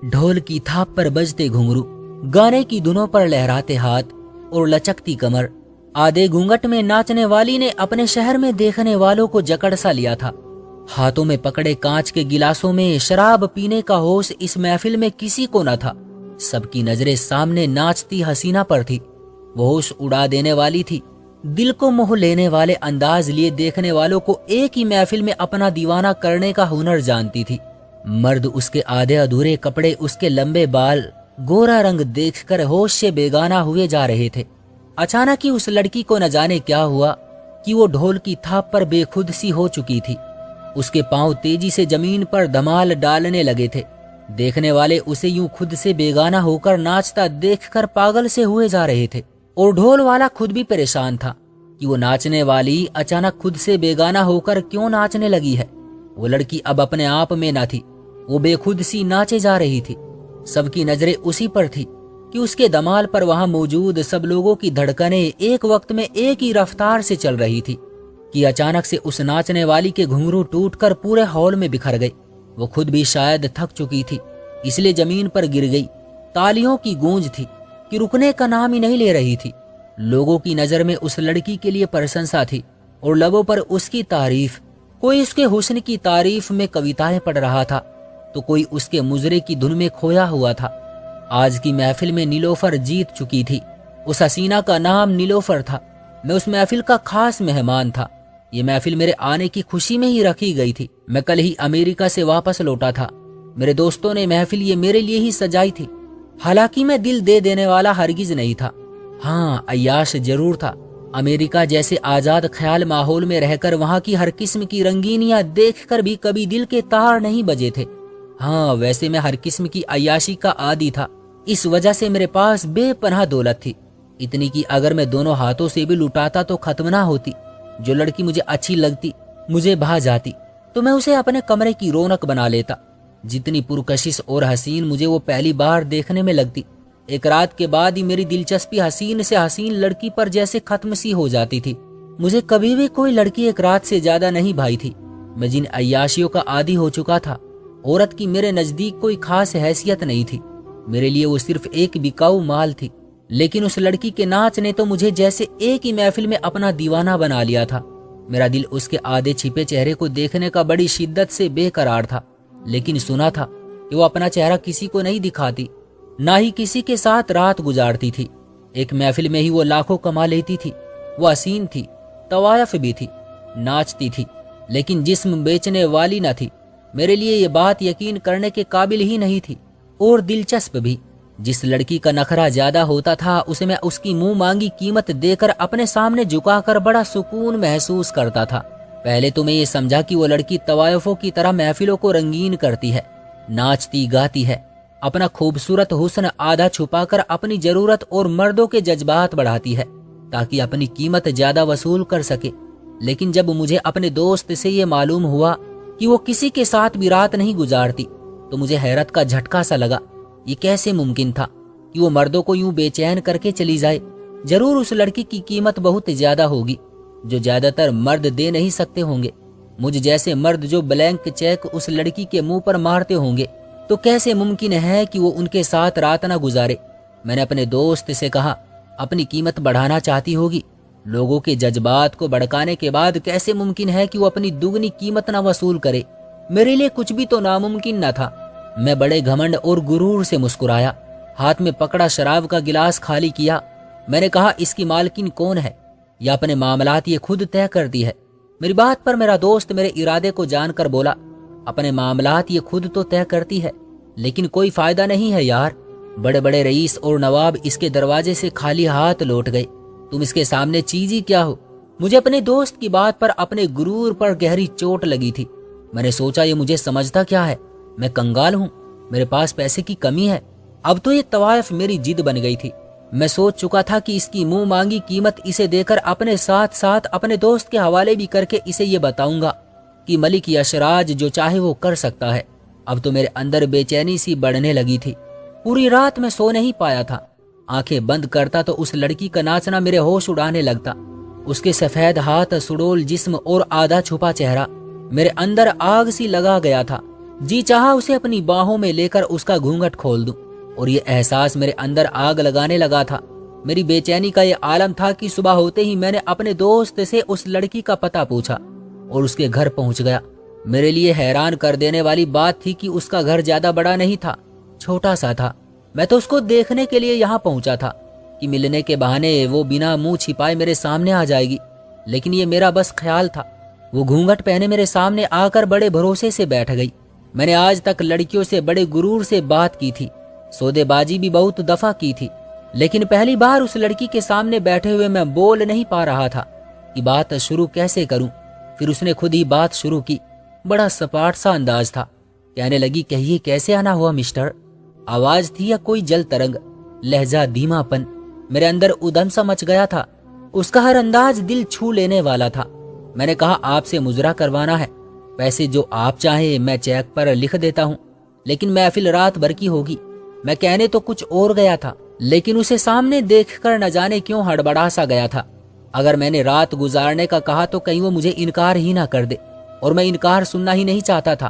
ढोल की थाप पर बजते घुंघरू, गाने की धुनों पर लहराते हाथ और लचकती कमर। आधे घूंघट में नाचने वाली ने अपने शहर में देखने वालों को जकड़ सा लिया था। हाथों में पकड़े कांच के गिलासों में शराब पीने का होश इस महफिल में किसी को न था। सबकी नजरें सामने नाचती हसीना पर थी। वो होश उड़ा देने वाली थी। दिल को मोह लेने वाले अंदाज लिए देखने वालों को एक ही महफिल में अपना दीवाना करने का हुनर जानती थी। मर्द, उसके आधे अधूरे कपड़े, उसके लंबे बाल, गोरा रंग देखकर होश से बेगाना हुए जा रहे थे। अचानक ही उस लड़की को न जाने क्या हुआ कि वो ढोल की थाप पर बेखुद सी हो चुकी थी। उसके पांव तेजी से जमीन पर धमाल डालने लगे थे। देखने वाले उसे यूं खुद से बेगाना होकर नाचता देखकर पागल से हुए जा रहे थे और ढोल वाला खुद भी परेशान था कि वो नाचने वाली अचानक खुद से बेगाना होकर क्यों नाचने लगी है। वो लड़की अब अपने आप में न थी, वो बेखुद सी नाचे जा रही थी। सबकी नजरें उसी पर थी कि उसके धमाल पर वहां मौजूद सब लोगों की धड़कनें एक वक्त में एक ही रफ्तार से चल रही थी कि अचानक से उस नाचने वाली के घुंघरू टूटकर पूरे हॉल में बिखर गए। वो खुद भी शायद थक चुकी थी, इसलिए जमीन पर गिर गई। तालियों की गूंज थी कि रुकने का नाम ही नहीं ले रही थी। लोगों की नजर में उस लड़की के लिए प्रशंसा थी और लबों पर उसकी तारीफ। कोई उसके हुस्न की तारीफ में कविताएं पढ़ रहा था तो कोई उसके मुजरे की धुन में खोया हुआ था। आज की महफिल में नीलोफर जीत चुकी थी। उस हसीना का नाम नीलोफर था। मैं उस महफिल का खास मेहमान था। ये महफिल मेरे आने की खुशी में ही रखी गई थी। मैं कल ही अमेरिका से वापस लौटा था। मेरे दोस्तों ने महफिल ये मेरे लिए ही सजाई थी। हालांकि मैं दिल दे देने वाला हरगिज नहीं था। हाँ, अय्याश जरूर था। अमेरिका जैसे आजाद ख्याल माहौल में रहकर वहां की हर किस्म की रंगीनियां देखकर भी कभी दिल के तार नहीं बजे थे। हाँ, वैसे मैं हर किस्म की अय्याशी का आदी था। इस वजह से मेरे पास बेपनाह दौलत थी, इतनी कि अगर मैं दोनों हाथों से भी लुटाता तो खत्म ना होती। जो लड़की मुझे अच्छी लगती, मुझे भा जाती, तो मैं उसे अपने कमरे की रौनक बना लेता। जितनी पुरकशिश और हसीन मुझे वो पहली बार देखने में लगती, एक रात के बाद ही मेरी दिलचस्पी हसीन से हसीन लड़की पर जैसे खत्म सी हो जाती थी। मुझे कभी भी कोई लड़की एक रात से ज्यादा नहीं भाई थी। मैं जिन अय्याशियों का आदी हो चुका था, औरत की मेरे नजदीक कोई खास हैसियत नहीं थी। मेरे लिए वो सिर्फ एक बिकाऊ माल थी। लेकिन उस लड़की के नाच ने तो मुझे जैसे एक ही महफिल में अपना दीवाना बना लिया था। मेरा दिल उसके आधे छिपे चेहरे को देखने का बड़ी शिद्दत से बेकरार था। लेकिन सुना था कि वो अपना चेहरा किसी को नहीं दिखाती, ना ही किसी के साथ रात गुजारती थी। एक महफिल में ही वो लाखों कमा लेती थी। वो हसीन थी, तवायफ भी थी, नाचती थी, लेकिन जिस्म बेचने वाली न थी। मेरे लिए ये बात यकीन करने के काबिल ही नहीं थी और दिलचस्प भी। जिस लड़की का नखरा ज्यादा होता था उसे मैं उसकी मुंह मांगी कीमत देकर अपने सामने झुकाकर बड़ा सुकून महसूस करता था। पहले तो मैं ये समझा कि वो लड़की तवायफों की तरह महफिलों को रंगीन करती है, नाचती गाती है, अपना खूबसूरत हुस्न आधा छुपाकर अपनी जरूरत और मर्दों के जज्बात बढ़ाती है ताकि अपनी कीमत ज्यादा वसूल कर सके। लेकिन जब मुझे अपने दोस्त से ये मालूम हुआ कि वो किसी के साथ भी रात नहीं गुजारती तो मुझे हैरत का झटका सा लगा। ये कैसे मुमकिन था कि वो मर्दों को यूं बेचैन करके चली जाए। जरूर उस लड़की की कीमत बहुत ज्यादा होगी जो ज्यादातर मर्द दे नहीं सकते होंगे। मुझ जैसे मर्द जो ब्लैंक चेक उस लड़की के मुंह पर मारते होंगे तो कैसे मुमकिन है कि वो उनके साथ रात ना गुजारे। मैंने अपने दोस्त से कहा, अपनी कीमत बढ़ाना चाहती होगी। लोगों के जज्बात को भड़काने के बाद कैसे मुमकिन है कि वो अपनी दुगनी कीमत ना वसूल करे। मेरे लिए कुछ भी तो नामुमकिन न था। मैं बड़े घमंड और गुरूर से मुस्कुराया, हाथ में पकड़ा शराब का गिलास खाली किया। मैंने कहा, इसकी मालकिन कौन है या अपने मामलात ये खुद तय करती है। मेरी बात पर मेरा दोस्त मेरे इरादे को जानकर बोला, अपने मामलात ये खुद तो तय करती है, लेकिन कोई फायदा नहीं है यार। बड़े बड़े रईस और नवाब इसके दरवाजे से खाली हाथ लौट गए। तुम इसके सामने चीज ही क्या हो। मुझे अपने दोस्त की बात पर, अपने गुरूर पर गहरी चोट लगी थी। मैंने सोचा ये मुझे समझता क्या है, मैं कंगाल हूँ, मेरे पास पैसे की कमी है। अब तो ये तवायफ मेरी जिद बन गई थी। मैं सोच चुका था कि इसकी मुंह मांगी कीमत इसे देकर अपने साथ साथ अपने दोस्त के हवाले भी करके इसे ये बताऊंगा कि मलिक यशराज जो चाहे वो कर सकता है। अब तो मेरे अंदर बेचैनी सी बढ़ने लगी थी। पूरी रात मैं सो नहीं पाया था। आंखें बंद करता तो उस लड़की का नाचना मेरे होश उड़ाने लगता। उसके सफेद हाथ, सुडोल जिस्म और आधा छुपा चेहरा मेरे अंदर आग सी लगा गया था। जी चाहा उसे अपनी बाहों में लेकर उसका घूंघट खोल दूं, और ये एहसास मेरे अंदर आग लगाने लगा था। मेरी बेचैनी का ये आलम था कि सुबह होते ही मैंने अपने दोस्त से उस लड़की का पता पूछा और उसके घर पहुंच गया। मेरे लिए हैरान कर देने वाली बात थी कि उसका घर ज्यादा बड़ा नहीं था, छोटा सा था। मैं तो उसको देखने के लिए यहाँ पहुंचा था कि मिलने के बहाने वो बिना मुंह छिपाए मेरे सामने आ जाएगी, लेकिन ये मेरा बस ख्याल था। वो घूंघट पहने मेरे सामने आकर बड़े भरोसे से बैठ गई। मैंने आज तक लड़कियों से बड़े गुरूर से बात की थी, सौदेबाजी भी बहुत दफा की थी, लेकिन पहली बार उस लड़की के सामने बैठे हुए मैं बोल नहीं पा रहा था कि बात शुरू कैसे करूं। फिर उसने खुद ही बात शुरू की। बड़ा सपाट सा अंदाज था। कहने लगी, कहिए कैसे आना हुआ मिस्टर। आवाज थी या कोई जल तरंग, लहजा धीमापन। मेरे अंदर उदम सा मच गया था। उसका हर अंदाज दिल छू लेने वाला था। मैंने कहा, आपसे मुजरा करवाना है, पैसे जो आप चाहे मैं चेक पर लिख देता हूँ, लेकिन महफिल रात भर की होगी। मैं कहने तो कुछ और गया था, लेकिन उसे सामने देखकर न जाने क्यों हड़बड़ा सा गया था। अगर मैंने रात गुजारने का कहा तो कहीं वो मुझे इनकार ही ना कर दे, और मैं इनकार सुनना ही नहीं चाहता था।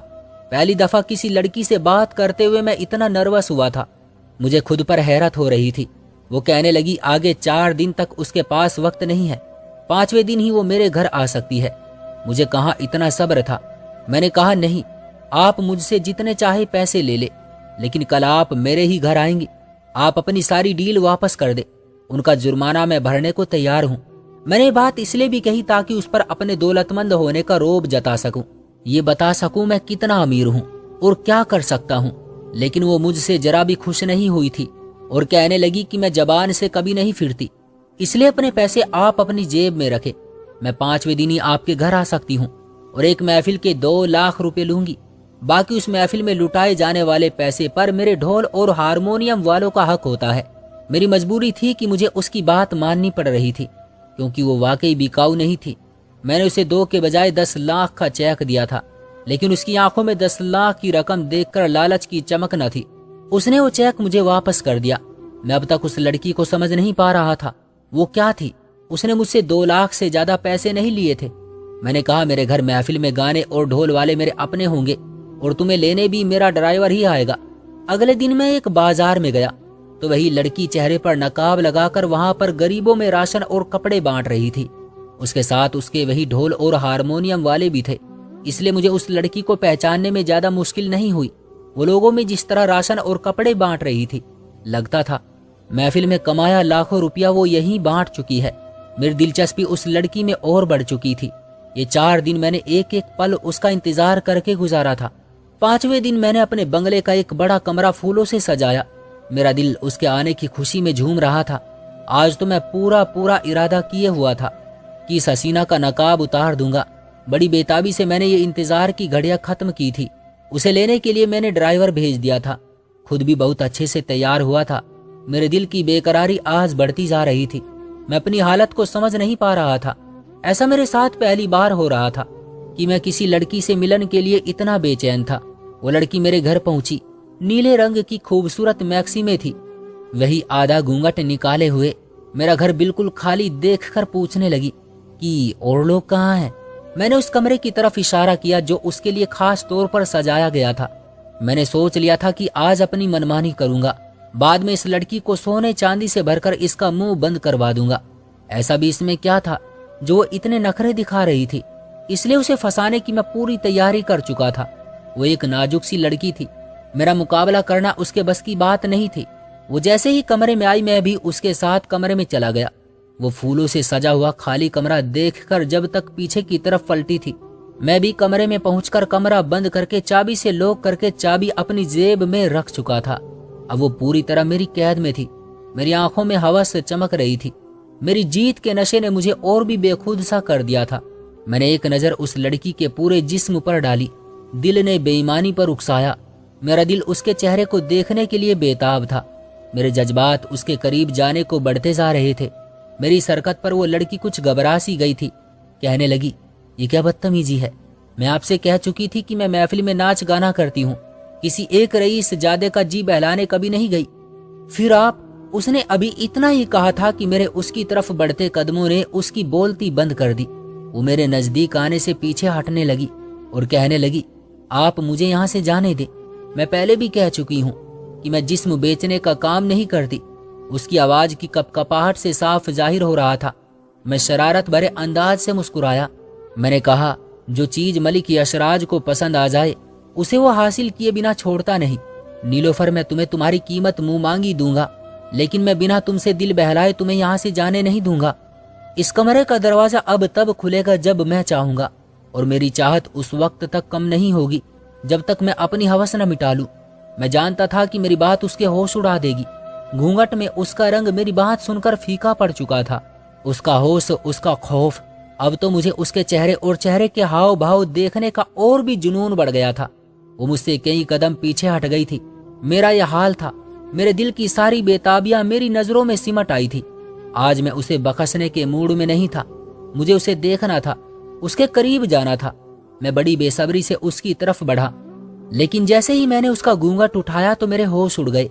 पहली दफा किसी लड़की से बात करते हुए मैं इतना नर्वस हुआ था। मुझे खुद पर हैरत हो रही थी। वो कहने लगी, आगे 4 दिन तक उसके पास वक्त नहीं है, 5वें दिन ही वो मेरे घर आ सकती है। मुझे कहाँ इतना सब्र था। मैंने कहा, नहीं, आप मुझसे जितने चाहे पैसे ले ले, लेकिन कल आप मेरे ही घर आएंगी। आप अपनी सारी डील वापस कर दे, उनका जुर्माना मैं भरने को तैयार हूँ। मैंने बात इसलिए भी कही ताकि उस पर अपने दौलतमंद होने का रोब जता सकूं, ये बता सकूं मैं कितना अमीर हूँ और क्या कर सकता हूँ। लेकिन वो मुझसे जरा भी खुश नहीं हुई थी और कहने लगी कि मैं जबान से कभी नहीं फिरती, इसलिए अपने पैसे आप अपनी जेब में रखे। मैं 5वें दिन ही आपके घर आ सकती हूँ और एक महफिल के 2 लाख रुपए लूंगी। बाकी उस महफिल में लुटाए जाने वाले पैसे पर मेरे ढोल और हारमोनियम वालों का हक होता है। मेरी मजबूरी थी कि मुझे उसकी बात माननी पड़ रही थी, क्योंकि वो वाकई बिकाऊ नहीं थी। मैंने उसे 2 के बजाय 10 लाख का चेक दिया था, लेकिन उसकी आंखों में 10 लाख की रकम देखकर लालच की चमक न थी। उसने वो चेक मुझे वापस कर दिया। मैं अब तक उस लड़की को समझ नहीं पा रहा था, वो क्या थी। उसने मुझसे 2 लाख से ज्यादा पैसे नहीं लिए थे। मैंने कहा, मेरे घर महफिल में गाने और ढोल वाले मेरे अपने होंगे और तुम्हें लेने भी मेरा ड्राइवर ही आएगा। अगले दिन मैं एक बाजार में गया तो वही लड़की चेहरे पर नकाब लगाकर वहां पर गरीबों में राशन और कपड़े बांट रही थी। उसके साथ उसके वही ढोल और हारमोनियम वाले भी थे, इसलिए मुझे उस लड़की को पहचानने में ज्यादा मुश्किल नहीं हुई। वो लोगों में जिस तरह राशन और कपड़े बांट रही थी, लगता था महफिल में कमाया लाखों रुपया वो यहीं बांट चुकी है। मेरी दिलचस्पी उस लड़की में और बढ़ चुकी थी। ये 4 दिन मैंने एक एक पल उसका इंतजार करके गुजारा था। 5वें दिन मैंने अपने बंगले का एक बड़ा कमरा फूलों से सजाया। मेरा दिल उसके आने की खुशी में झूम रहा था। आज तो मैं पूरा इरादा किए हुआ था कि इस हसीना का नकाब उतार दूंगा। बड़ी बेताबी से मैंने ये इंतजार की घड़ियां खत्म की थी। उसे लेने के लिए मैंने ड्राइवर भेज दिया था, खुद भी बहुत अच्छे से तैयार हुआ था। मेरे दिल की बेकरारी आज बढ़ती जा रही थी। मैं अपनी हालत को समझ नहीं पा रहा था। ऐसा मेरे साथ पहली बार हो रहा था कि मैं किसी लड़की से मिलन के लिए इतना बेचैन था। वो लड़की मेरे घर पहुंची, नीले रंग की खूबसूरत मैक्सी में थी, वही आधा घूंघट निकाले हुए। मेरा घर बिल्कुल खाली देखकर पूछने लगी कि और लोग कहाँ हैं। मैंने उस कमरे की तरफ इशारा किया जो उसके लिए खास तौर पर सजाया गया था। मैंने सोच लिया था कि आज अपनी मनमानी करूंगा, बाद में इस लड़की को सोने चांदी से भरकर इसका मुंह बंद करवा दूंगा। ऐसा भी इसमें क्या था जो वो इतने नखरे दिखा रही थी, इसलिए उसे फंसाने की मैं पूरी तैयारी कर चुका था। वो एक नाजुक सी लड़की थी, मेरा मुकाबला करना उसके बस की बात नहीं थी। वो जैसे ही कमरे में आई, मैं भी उसके साथ कमरे में चला गया। वो फूलों से सजा हुआ खाली कमरा देखकर जब तक पीछे की तरफ पलटी थी, मैं भी कमरे में पहुंचकर कमरा बंद करके चाबी से लॉक करके चाबी अपनी जेब में रख चुका था। अब वो पूरी तरह मेरी कैद में थी। मेरी आंखों में हवस चमक रही थी। मेरी जीत के नशे ने मुझे और भी बेखुद सा कर दिया था। मैंने एक नजर उस लड़की के पूरे जिस्म पर डाली। दिल ने बेईमानी पर उकसाया। मेरा दिल उसके चेहरे को देखने के लिए बेताब था। मेरे जज्बात उसके करीब जाने को बढ़ते जा रहे थे। मेरी इस हरकत पर वो लड़की कुछ घबरा सी गई थी। कहने लगी, ये क्या बदतमीजी है। मैं आपसे कह चुकी थी कि मैं महफिल में नाच गाना करती हूँ, किसी एक रईस जादे का जी बहलाने कभी नहीं गई। फिर आप, उसने अभी इतना ही कहा था कि मेरे उसकी तरफ बढ़ते कदमों ने उसकी बोलती बंद कर दी। वो मेरे नजदीक आने से पीछे हटने लगी और कहने लगी, आप मुझे यहाँ से जाने दें। मैं पहले भी कह चुकी हूँ कि मैं जिस्म बेचने का काम नहीं करती। उसकी आवाज की कपकपाहट से साफ जाहिर हो रहा था। मैं शरारत भरे अंदाज से मुस्कुराया। मैंने कहा, जो चीज मलिक यशराज को पसंद आ जाए उसे वो हासिल किए बिना छोड़ता नहीं। नीलोफर, मैं तुम्हें तुम्हारी कीमत मुंह मांगी दूंगा, लेकिन मैं बिना तुमसे दिल बहलाए तुम्हें यहाँ से जाने नहीं दूंगा। इस कमरे का दरवाजा अब तब खुलेगा जब मैं चाहूंगा, और मेरी चाहत उस वक्त तक कम नहीं होगी जब तक मैं अपनी हवस न मिटा लूं। मैं जानता था कि मेरी बात उसके होश उड़ा देगी। घूंघट में उसका रंग मेरी बात सुनकर फीका पड़ चुका था। उसका होश, उसका खौफ, अब तो मुझे उसके चेहरे और चेहरे के हाव भाव देखने का और भी जुनून बढ़ गया था। वो मुझसे कई कदम पीछे हट गई थी। मेरा यह हाल था। मेरे दिल की सारी बेताबियां मेरी नजरों में सिमट आई थी। आज मैं उसे बखसने के मूड में नहीं था। मुझे उसे देखना था, उसके करीब जाना था। मैं बड़ी बेसब्री से उसकी तरफ बढ़ा, लेकिन जैसे ही मैंने उसका घूंघट उठाया तो मेरे होश उड़ गए।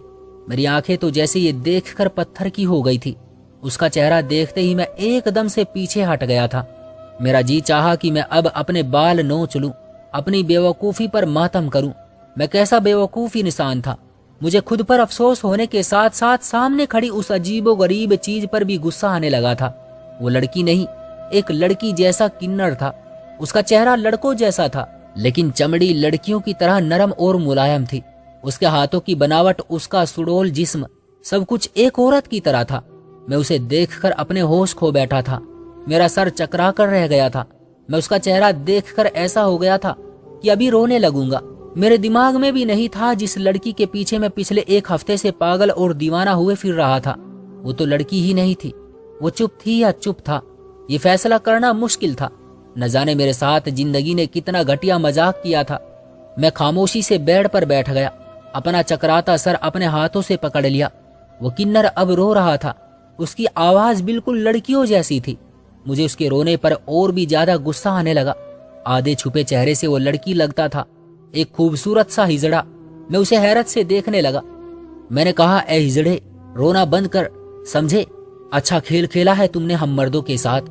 मेरी आंखें तो जैसे ये देखकर पत्थर की हो गई थी। उसका चेहरा देखते ही मैं एकदम से पीछे हट गया था। मेरा जी चाहा कि मैं अब अपने बाल नोच लूं, अपनी बेवकूफी पर मातम करूं। मैं कैसा बेवकूफ इंसान था। मुझे खुद पर अफसोस होने के साथ साथ सामने खड़ी उस अजीबो गरीब चीज पर भी गुस्सा आने लगा था। वो लड़की नहीं, एक लड़की जैसा किन्नर था। उसका चेहरा लड़कों जैसा था, लेकिन चमड़ी लड़कियों की तरह नरम और मुलायम थी। उसके हाथों की बनावट, उसका सुडौल जिस्म, सब कुछ एक औरत की तरह था। मैं उसे देखकर अपने होश खो बैठा था। मेरा सर चकरा कर रह गया था। मैं उसका चेहरा देखकर ऐसा हो गया था कि अभी रोने लगूंगा। मेरे दिमाग में भी नहीं था जिस लड़की के पीछे मैं पिछले एक हफ्ते से पागल और दीवाना हुए फिर रहा था, वो तो लड़की ही नहीं थी। वो चुप थी या चुप था, ये फैसला करना मुश्किल था। न जाने मेरे साथ जिंदगी ने कितना घटिया मजाक किया था। मैं खामोशी से बेड पर बैठ गया, अपना चकराता सर अपने हाथों से पकड़ लिया। वो किन्नर अब रो रहा था। उसकी आवाज बिल्कुल लड़कियों जैसी थी। मुझे उसके रोने पर और भी ज्यादा गुस्सा आने लगा। आधे छुपे चेहरे से वो लड़की लगता था, एक खूबसूरत सा हिजड़ा। मैं उसे हैरत से देखने लगा। मैंने कहा, ए हिजड़े, रोना बंद कर, समझे? अच्छा खेल खेला है तुमने हम मर्दों के साथ।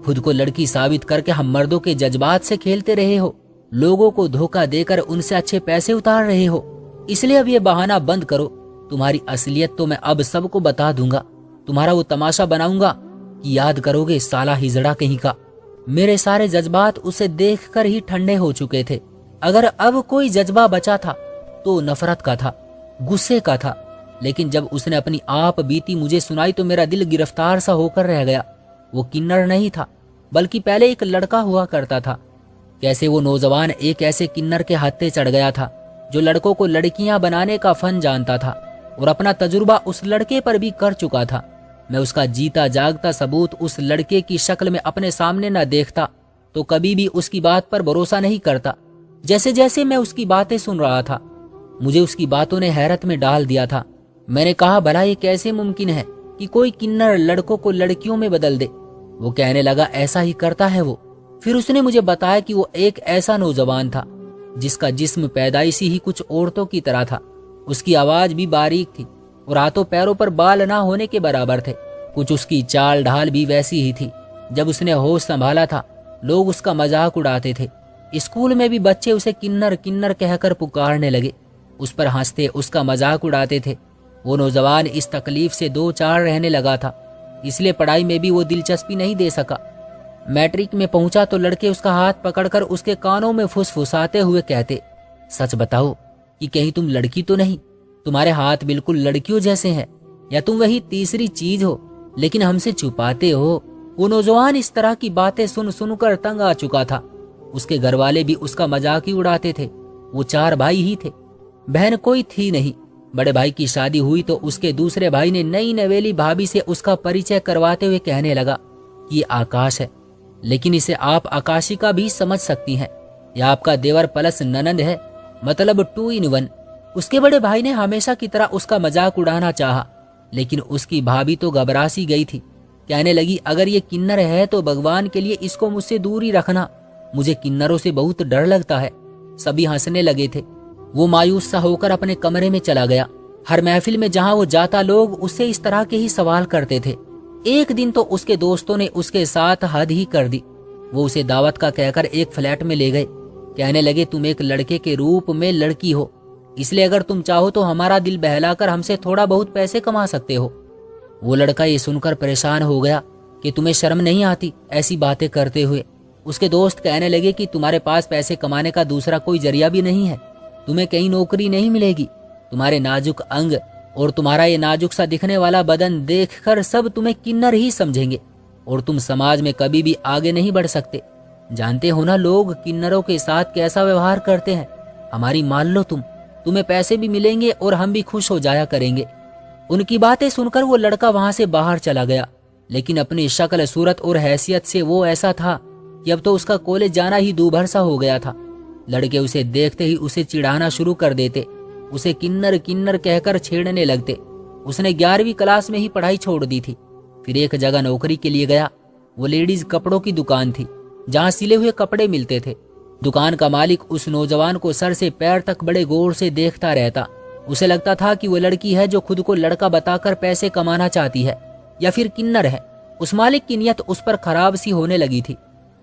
खुद को लड़की साबित करके हम मर्दों के जज्बात से खेलते रहे हो। लोगों को धोखा देकर उनसे अच्छे पैसे उतार रहे हो। इसलिए अब ये बहाना बंद करो। तुम्हारी असलियत तो मैं अब सबको बता दूंगा। तुम्हारा वो तमाशा बनाऊंगा कि याद करोगे, साला हिजड़ा कहीं का। मेरे सारे जज्बात उसे देखकर ही ठंडे हो चुके थे। अगर अब कोई जज्बा बचा था तो नफरत का था, गुस्से का था। लेकिन जब उसने अपनी आप बीती मुझे सुनाई तो मेरा दिल गिरफ्तार सा होकर रह गया। वो किन्नर नहीं था, बल्कि पहले एक लड़का हुआ करता था। कैसे वो नौजवान एक ऐसे किन्नर के हत्थे चढ़ गया था जो लड़कों को लड़कियां बनाने का फन जानता था और अपना तजुर्बा उस लड़के पर भी कर चुका था। मैं उसका जीता जागता सबूत उस लड़के की शक्ल में अपने सामने न देखता तो कभी भी उसकी बात पर भरोसा नहीं करता। जैसे जैसे मैं उसकी बातें सुन रहा था, मुझे उसकी बातों ने हैरत में डाल दिया था। मैंने कहा, भला ये कैसे मुमकिन है कि कोई किन्नर लड़कों को लड़कियों में बदल दे? वो कहने लगा, ऐसा ही करता है वो। फिर उसने मुझे बताया कि वो एक ऐसा नौजवान था जिसका जिस्म पैदाइशी ही कुछ औरतों की तरह था। उसकी आवाज भी बारीक थी और हाथों पैरों पर बाल ना होने के बराबर थे। कुछ उसकी चाल ढाल भी वैसी ही थी। जब उसने होश संभाला था, लोग उसका मजाक उड़ाते थे। स्कूल में भी बच्चे उसे किन्नर किन्नर कहकर पुकारने लगे, उस पर हंसते, उसका मजाक उड़ाते थे। वो नौजवान इस तकलीफ से दो चार रहने लगा था, इसलिए पढ़ाई में भी वो दिलचस्पी नहीं दे सका। मैट्रिक में पहुंचा तो लड़के उसका हाथ पकड़कर उसके कानों में फुसफुसाते हुए कहते, सच बताओ कि कहीं तुम लड़की तो नहीं? तुम्हारे हाथ बिल्कुल लड़कियों जैसे हैं, या तुम वही तीसरी चीज हो लेकिन हमसे छुपाते हो। वो नौजवान इस तरह की बातें सुन सुनकर तंग आ चुका था। उसके घर वाले भी उसका मजाक ही उड़ाते थे। वो 4 भाई ही थे, बहन कोई थी नहीं। बड़े भाई की शादी हुई तो उसके दूसरे भाई ने नई नवेली भाभी से उसका परिचय करवाते हुए कहने लगा कि ये आकाश है, लेकिन इसे आप आकाशिका भी समझ सकती हैं। यह आपका देवर प्लस ननंद है, मतलब 2 in 1। उसके बड़े भाई ने हमेशा की तरह उसका मजाक उड़ाना चाहा, लेकिन उसकी भाभी तो घबरा सी गई थी। कहने लगी, अगर ये किन्नर है तो भगवान के लिए इसको मुझसे दूर ही रखना। मुझे किन्नरों से बहुत डर लगता है। सभी हंसने लगे थे। वो मायूस सा होकर अपने कमरे में चला गया। हर महफिल में जहां वो जाता लोग उससे इस तरह के ही सवाल करते थे। एक दिन तो उसके दोस्तों ने उसके साथ हद ही कर दी। वो उसे दावत का कहकर एक फ्लैट में ले गए। कहने लगे, तुम एक लड़के के रूप में लड़की हो, इसलिए अगर तुम चाहो तो हमारा दिल बहलाकर हमसे थोड़ा बहुत पैसे कमा सकते हो। वो लड़का ये सुनकर परेशान हो गया कि तुम्हें शर्म नहीं आती ऐसी बातें करते हुए। उसके दोस्त कहने लगे कि तुम्हारे पास पैसे कमाने का दूसरा कोई जरिया भी नहीं है, तुम्हें कहीं नौकरी नहीं मिलेगी। तुम्हारे नाजुक अंग और तुम्हारा ये नाजुक सा दिखने वाला बदन देखकर सब तुम्हें किन्नर ही समझेंगे और तुम समाज में कभी भी आगे नहीं बढ़ सकते। जानते हो ना लोग किन्नरों के साथ कैसा व्यवहार करते हैं। हमारी मान लो तुम्हें पैसे भी मिलेंगे और हम भी खुश हो जाया करेंगे। उनकी बातें सुनकर वो लड़का वहां से बाहर चला गया, लेकिन अपनी शक्ल, सूरत और हैसियत से वो ऐसा था कि अब तो उसका कॉलेज जाना ही दूभर सा हो गया था। लड़के उसे देखते ही उसे चिढ़ाना शुरू कर देते, उसे किन्नर किन्नर कहकर छेड़ने लगते। उसने 11वीं क्लास में ही पढ़ाई छोड़ दी थी। फिर एक जगह नौकरी के लिए गया। वो लेडीज कपड़ों की दुकान थी जहां सिले हुए कपड़े मिलते थे। दुकान का मालिक उस नौजवान को सर से पैर तक बड़े गौर से देखता रहता। उसे लगता था कि वो लड़की है जो खुद को लड़का बताकर पैसे कमाना चाहती है या फिर किन्नर है। उस मालिक की नियत उस पर खराब सी होने लगी थी।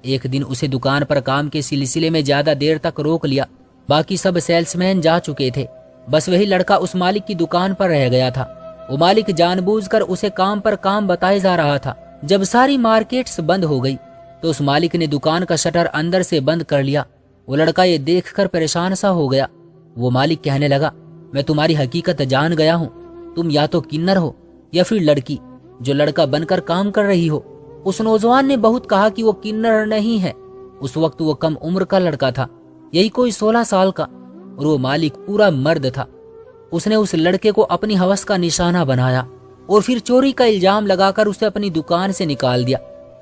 एक दिन उसे दुकान पर काम के सिलसिले में ज्यादा देर तक रोक लिया। बाकी सब सेल्समैन जा चुके थे, बस वही लड़का उस मालिक की दुकान पर रह गया था। वो मालिक जानबूझकर उसे काम पर काम बताए जा रहा था। जब सारी मार्केट्स बंद हो गई तो उस मालिक ने दुकान का शटर अंदर से बंद कर लिया। वो लड़का ये देखकर परेशान सा हो गया। वो मालिक कहने लगा, मैं तुम्हारी हकीकत जान गया हूँ, तुम या तो किन्नर हो या फिर लड़की जो लड़का बनकर काम कर रही हो। उस नौजवान ने बहुत कहा कि वो किन्नर नहीं है। उस वक्त वो कम उम्र का लड़का था, यही कोई 16 साल का, और वो मालिक पूरा मर्द था। उसने उस लड़के को अपनी हवस का निशाना बनाया और फिर चोरी का इल्जाम लगाकर उसे अपनी दुकान से निकाल दिया।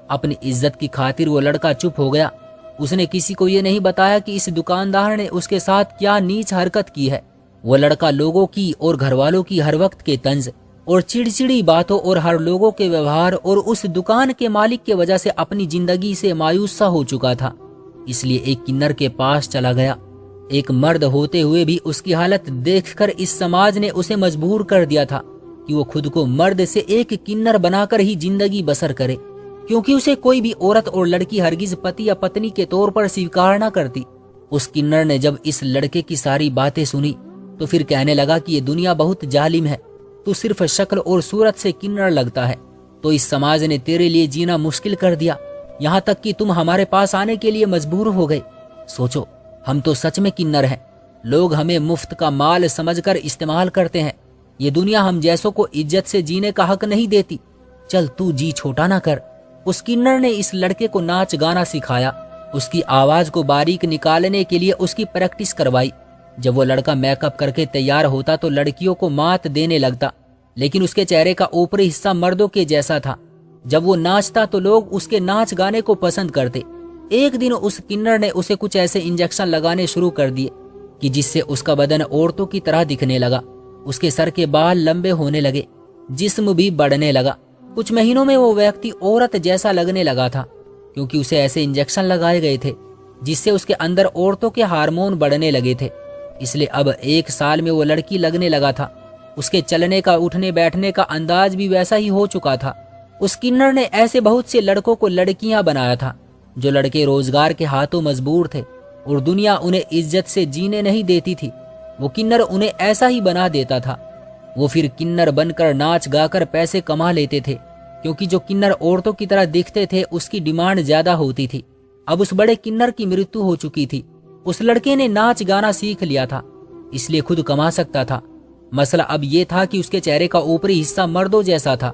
अपनी इज्जत की खातिर वो लड़का चुप हो गया। उसने किसी को ये नहीं बताया कि इस दुकानदार ने उसके साथ क्या नीच हरकत की है। वो लड़का लोगों की और घरवालों की हर वक्त के तंज और चिड़चिड़ी बातों और हर लोगों के व्यवहार और उस दुकान के मालिक के वजह से अपनी जिंदगी से मायूस सा हो चुका था। इसलिए एक किन्नर के पास चला गया। एक मर्द होते हुए भी उसकी हालत देखकर इस समाज ने उसे मजबूर कर दिया था कि वो खुद को मर्द से एक किन्नर बनाकर ही जिंदगी बसर करे, क्योंकि उसे कोई भी औरत और लड़की हरगिज पति या पत्नी के तौर पर स्वीकार न करती। उस किन्नर ने जब इस लड़के की सारी बातें सुनी तो फिर कहने लगा कि ये दुनिया बहुत जालिम है। तू सिर्फ शक्ल और सूरत से किन्नर लगता है तो इस समाज ने तेरे लिए जीना मुश्किल कर दिया, यहाँ तक कि तुम हमारे पास आने के लिए मजबूर हो गए। सोचो, हम तो सच में किन्नर हैं। लोग हमें मुफ्त का माल समझकर इस्तेमाल करते हैं। ये दुनिया हम जैसों को इज्जत से जीने का हक नहीं देती। चल तू जी छोटा ना कर। उस किन्नर ने इस लड़के को नाच गाना सिखाया। उसकी आवाज को बारीक निकालने के लिए उसकी प्रैक्टिस करवाई। जब वो लड़का मेकअप करके तैयार होता तो लड़कियों को मात देने लगता, लेकिन उसके चेहरे का ऊपरी हिस्सा मर्दों के जैसा था। जब वो नाचता तो लोग उसके नाच गाने को पसंद करते। एक दिन उस किन्नर ने उसे कुछ ऐसे इंजेक्शन लगाने शुरू कर दिए कि जिससे उसका बदन औरतों की तरह दिखने लगा। उसके सर के बाल लंबे होने लगे, जिस्म भी बढ़ने लगा। कुछ महीनों में वो व्यक्ति औरत जैसा लगने लगा था, क्योंकि उसे ऐसे इंजेक्शन लगाए गए थे जिससे उसके अंदर औरतों के हार्मोन बढ़ने लगे थे। इसलिए अब 1 साल में वो लड़की लगने लगा था। उसके चलने का, उठने बैठने का अंदाज भी वैसा ही हो चुका था। उस किन्नर ने ऐसे बहुत से लड़कों को लड़कियां बनाया था। जो लड़के रोजगार के हाथों मजबूर थे और दुनिया उन्हें इज्जत से जीने नहीं देती थी, वो किन्नर उन्हें ऐसा ही बना देता था। वो फिर किन्नर बनकर नाच गाकर पैसे कमा लेते थे, क्योंकि जो किन्नर औरतों की तरह दिखते थे उसकी डिमांड ज्यादा होती थी। अब उस बड़े किन्नर की मृत्यु हो चुकी थी। उस लड़के ने नाच गाना सीख लिया था, इसलिए खुद कमा सकता था। मसला अब ये था कि उसके चेहरे का ऊपरी हिस्सा मर्दों जैसा था।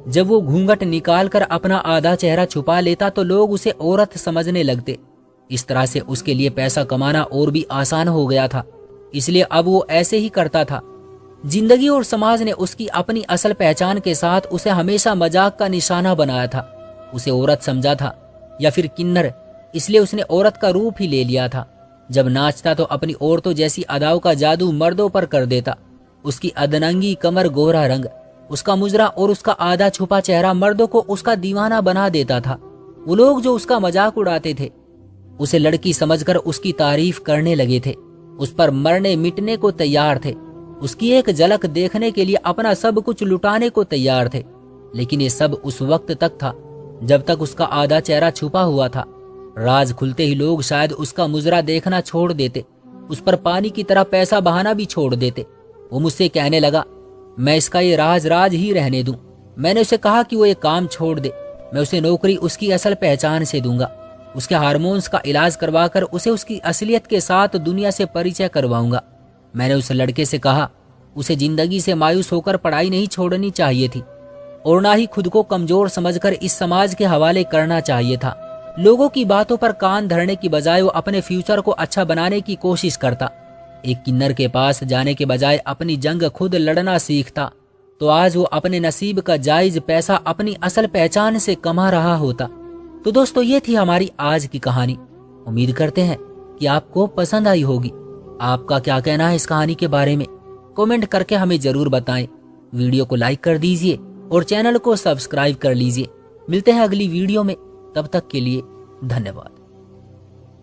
जब वो घूंघट निकालकर अपना आधा चेहरा छुपा लेता तो लोग उसे औरत समझने लगते। इस तरह से उसके लिए पैसा कमाना और भी आसान हो गया था, इसलिए अब वो ऐसे ही करता था। जिंदगी और समाज ने उसकी अपनी असल पहचान के साथ उसे हमेशा मजाक का निशाना बनाया था। उसे औरत समझा था या फिर किन्नर, इसलिए उसने औरत का रूप ही ले लिया था। जब नाचता तो अपनी औरतों जैसी अदाओं का जादू मर्दों पर कर देता। उसकी अदनंगी कमर, गोरा रंग, उसका मुजरा और उसका आधा छुपा चेहरा मर्दों को उसका दीवाना बना देता था। वो लोग जो उसका मजाक उड़ाते थे उसे लड़की समझकर उसकी तारीफ करने लगे थे। उस पर मरने मिटने को तैयार थे। उसकी एक झलक देखने के लिए अपना सब कुछ लुटाने को तैयार थे। लेकिन ये सब उस वक्त तक था जब तक उसका आधा चेहरा छुपा हुआ था। राज खुलते ही लोग शायद उसका मुजरा देखना छोड़ देते, उस पर पानी की तरह पैसा बहाना भी छोड़ देते। वो मुझसे कहने लगा, मैं इसका ये राज राज ही रहने दूं। मैंने उसे कहा कि वो ये काम छोड़ दे, मैं उसे नौकरी उसकी असल पहचान से दूंगा। उसके हार्मोन्स का इलाज करवाकर उसे उसकी असलियत के साथ दुनिया से परिचय करवाऊंगा। मैंने उस लड़के से कहा, उसे जिंदगी से मायूस होकर पढ़ाई नहीं छोड़नी चाहिए थी और ना ही खुद को कमजोर समझकर इस समाज के हवाले करना चाहिए था। लोगों की बातों पर कान धरने की बजाय वो अपने फ्यूचर को अच्छा बनाने की कोशिश करता। एक किन्नर के पास जाने के बजाय अपनी जंग खुद लड़ना सीखता तो आज वो अपने नसीब का जायज पैसा अपनी असल पहचान से कमा रहा होता। तो दोस्तों, ये थी हमारी आज की कहानी। उम्मीद करते हैं कि आपको पसंद आई होगी। आपका क्या कहना है इस कहानी के बारे में, कमेंट करके हमें जरूर बताएं। वीडियो को लाइक कर दीजिए और चैनल को सब्सक्राइब कर लीजिए। मिलते हैं अगली वीडियो में, तब तक के लिए धन्यवाद।